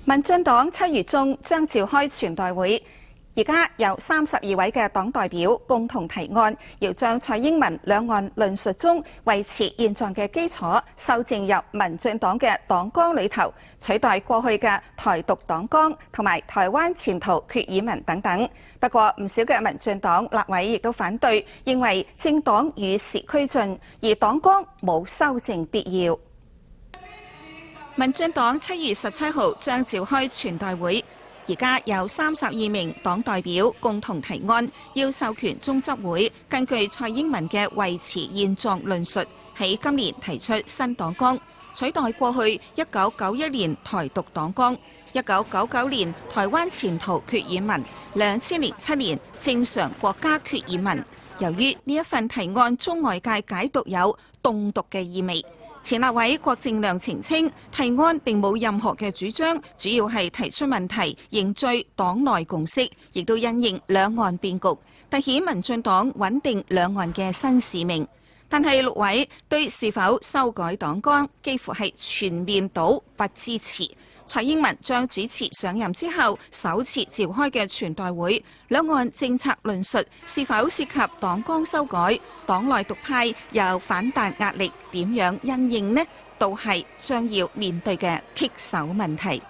民進黨7月中將召開全代會，而家有32位嘅黨代表共同提案，要將蔡英文兩岸論述中維持現狀嘅基礎修正入民進黨嘅黨綱裏頭，取代過去嘅台獨黨綱同埋台灣前途決議文等等。不過唔少嘅民進黨立委亦都反對，認為政黨與時俱進，而黨綱冇修正必要。民進黨7月17號將召開全代會，而家有32名黨代表共同提案，要授權中執會根據蔡英文嘅維持現狀論述，喺今年提出新黨綱，取代過去1991年台獨黨綱、1999年台灣前途決議文、2007年正常國家決議文。由於呢一份提案中外界解讀有棟獨嘅意味，前立委郭正亮澄清，提案並冇任何嘅主張，主要係提出問題，凝聚黨內共識，亦都因應兩岸變局，凸顯民進黨穩定兩岸嘅新使命。但係陸委對是否修改黨綱幾乎係全面倒不支持。蔡英文將主持上任之後首次召開嘅全代會，兩岸政策論述是否涉及黨綱修改，黨內獨派又反彈壓力點樣因應呢？都係將要面對嘅棘手問題。